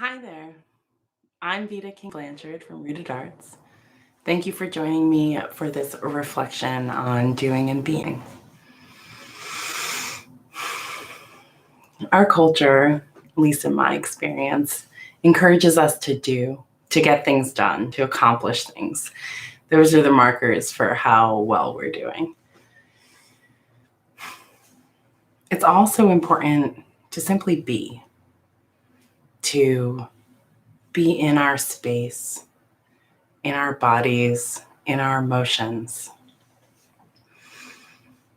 Hi there. I'm Vita King Blanchard from Rooted Arts. Thank you for joining me for this reflection on doing and being. Our culture, at least in my experience, encourages us to do, to get things done, to accomplish things. Those are the markers for how well we're doing. It's also important to simply be, to be in our space, in our bodies, in our emotions.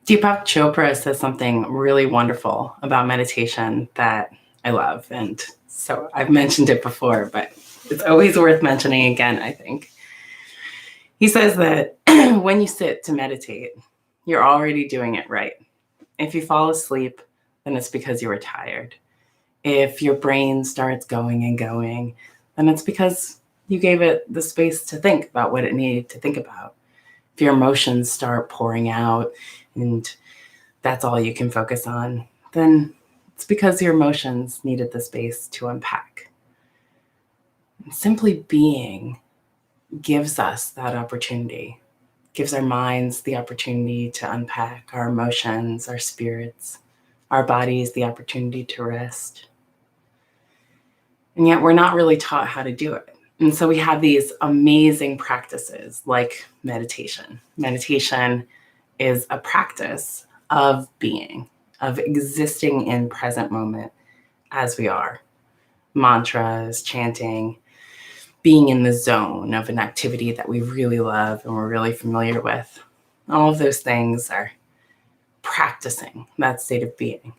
Deepak Chopra says something really wonderful about meditation that I love. And so I've mentioned it before, but it's always worth mentioning again, I think. He says that when you sit to meditate, you're already doing it right. If you fall asleep, then it's because you were tired. If your brain starts going and going, then it's because you gave it the space to think about what it needed to think about. If your emotions start pouring out and that's all you can focus on, then it's because your emotions needed the space to unpack. And simply being gives us that opportunity, gives our minds the opportunity to unpack our emotions, our spirits, our bodies the opportunity to rest. And yet we're not really taught how to do it. And so we have these amazing practices like meditation. Meditation is a practice of being, of existing in present moment as we are. Mantras, chanting, being in the zone of an activity that we really love and we're really familiar with. All of those things are practicing that state of being.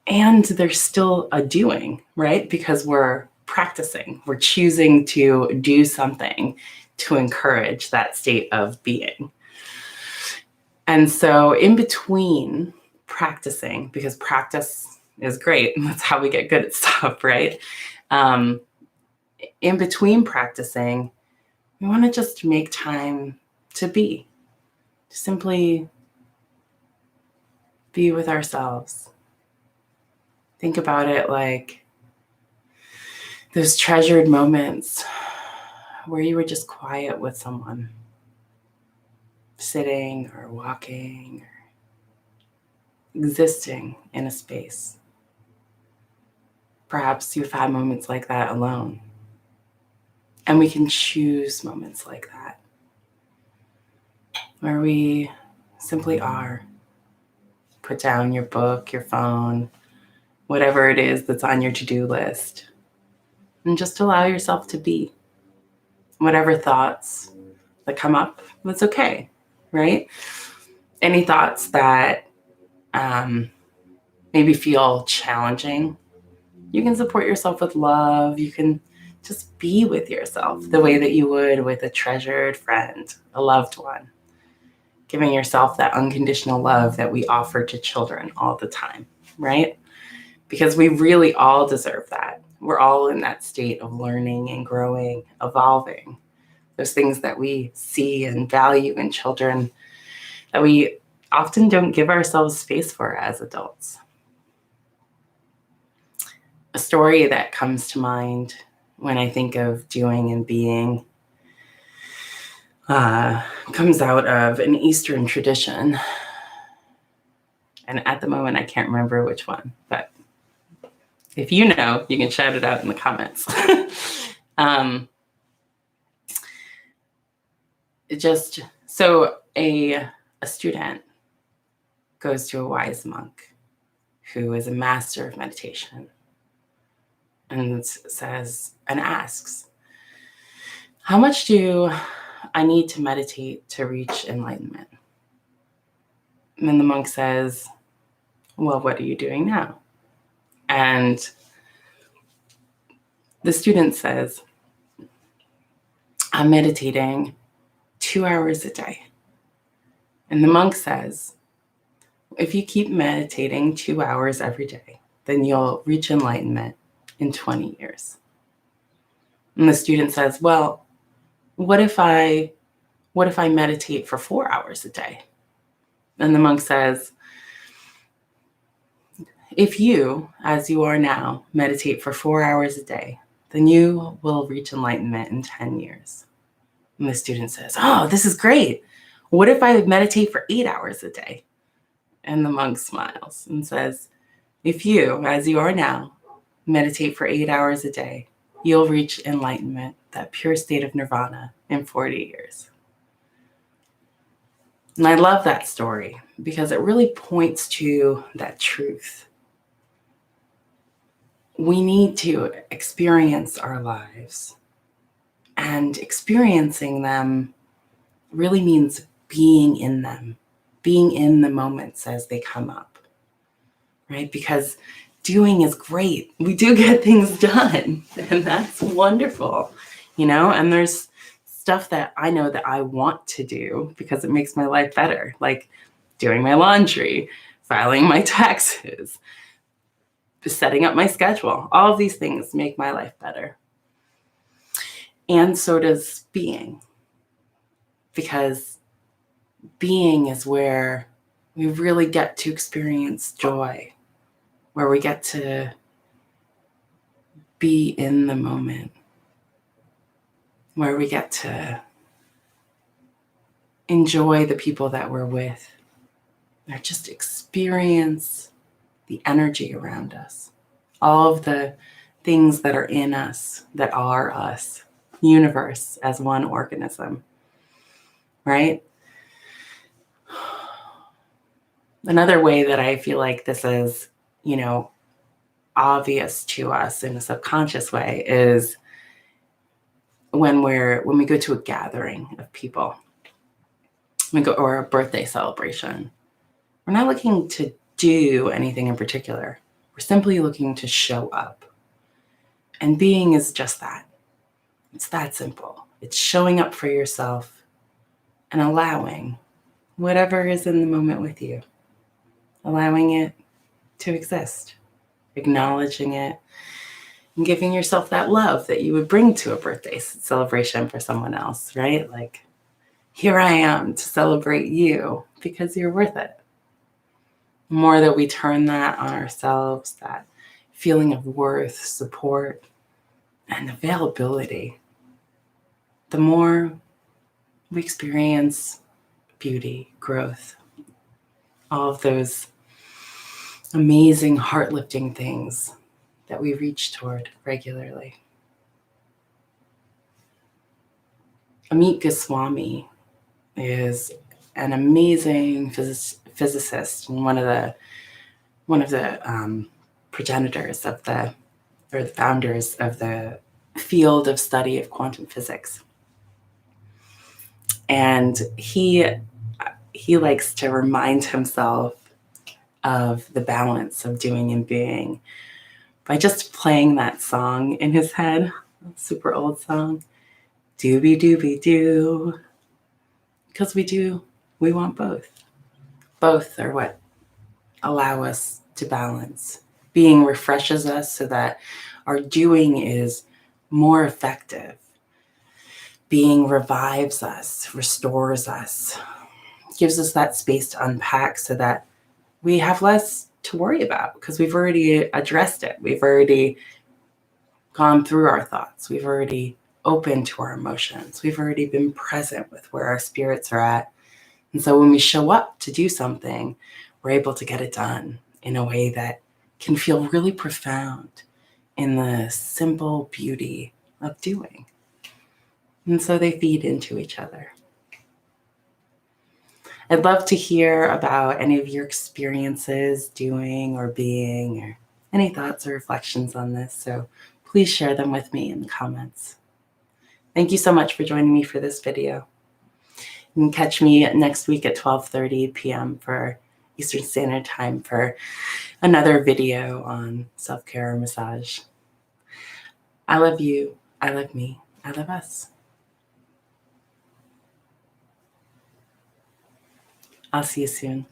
And there's still a doing, right? Because we're practicing, we're choosing to do something to encourage that state of being. And so in between practicing, because practice is great, and that's how we get good at stuff, right? In between practicing, we want to just make time to be, to simply be with ourselves. Think about it like those treasured moments where you were just quiet with someone, sitting or walking or existing in a space. Perhaps you've had moments like that alone. And we can choose moments like that, where we simply are. Put down your book, your phone, whatever it is that's on your to-do list, and just allow yourself to be. Whatever thoughts that come up, that's okay, right? Any thoughts that maybe feel challenging, you can support yourself with love. You can just be with yourself the way that you would with a treasured friend, a loved one. Giving yourself that unconditional love that we offer to children all the time, right? Because we really all deserve that. We're all in that state of learning and growing, evolving. Those things that we see and value in children that we often don't give ourselves space for as adults. A story that comes to mind when I think of doing and being comes out of an Eastern tradition. And at the moment, I can't remember which one, but if you know, you can shout it out in the comments. A student goes to a wise monk who is a master of meditation and says and asks, how much do I need to meditate to reach enlightenment? And then the monk says, well, what are you doing now? And the student says, I'm meditating 2 hours a day. And the monk says, if you keep meditating 2 hours every day, then you'll reach enlightenment in 20 years. And the student says, well, what if I meditate for 4 hours a day? And the monk says, If you, as you are now, meditate for 4 hours a day, then you will reach enlightenment in 10 years. And the student says, oh, this is great. What if I meditate for 8 hours a day? And the monk smiles and says, if you, as you are now, meditate for 8 hours a day, you'll reach enlightenment, that pure state of nirvana, in 40 years. And I love that story because it really points to that truth. We need to experience our lives, and experiencing them really means being in them, being in the moments as they come up, right? Because doing is great. We do get things done, and that's wonderful, and there's stuff that I know that I want to do because it makes my life better, like doing my laundry, filing my taxes, setting up my schedule. All of these things make my life better. And so does being, because being is where we really get to experience joy, where we get to be in the moment, where we get to enjoy the people that we're with, or just experience the energy around us, all of the things that are in us, that are us, universe as one organism, right? Another way that I feel like this is, obvious to us in a subconscious way is when we go to a gathering of people, or a birthday celebration. We're not looking to do anything in particular. We're simply looking to show up. And being is just that. It's that simple. It's showing up for yourself and allowing whatever is in the moment with you, allowing it to exist, acknowledging it, and giving yourself that love that you would bring to a birthday celebration for someone else, right? Like, here I am to celebrate you because you're worth it. The more that we turn that on ourselves, that feeling of worth, support, and availability, the more we experience beauty, growth, all of those amazing heart-lifting things that we reach toward regularly. Amit Goswami is an amazing physicist and one of the progenitors of the founders of the field of study of quantum physics. And he likes to remind himself of the balance of doing and being by just playing that song in his head, a super old song, Doobie Doobie Doo. Because we want both. Both are what allow us to balance. Being refreshes us so that our doing is more effective. Being revives us, restores us, gives us that space to unpack so that we have less to worry about because we've already addressed it. We've already gone through our thoughts. We've already opened to our emotions. We've already been present with where our spirits are at. And so when we show up to do something, we're able to get it done in a way that can feel really profound in the simple beauty of doing. And so they feed into each other. I'd love to hear about any of your experiences doing or being, or any thoughts or reflections on this. So please share them with me in the comments. Thank you so much for joining me for this video. You can catch me next week at 12:30 p.m. for Eastern Standard Time for another video on self-care or massage. I love you. I love me. I love us. I'll see you soon.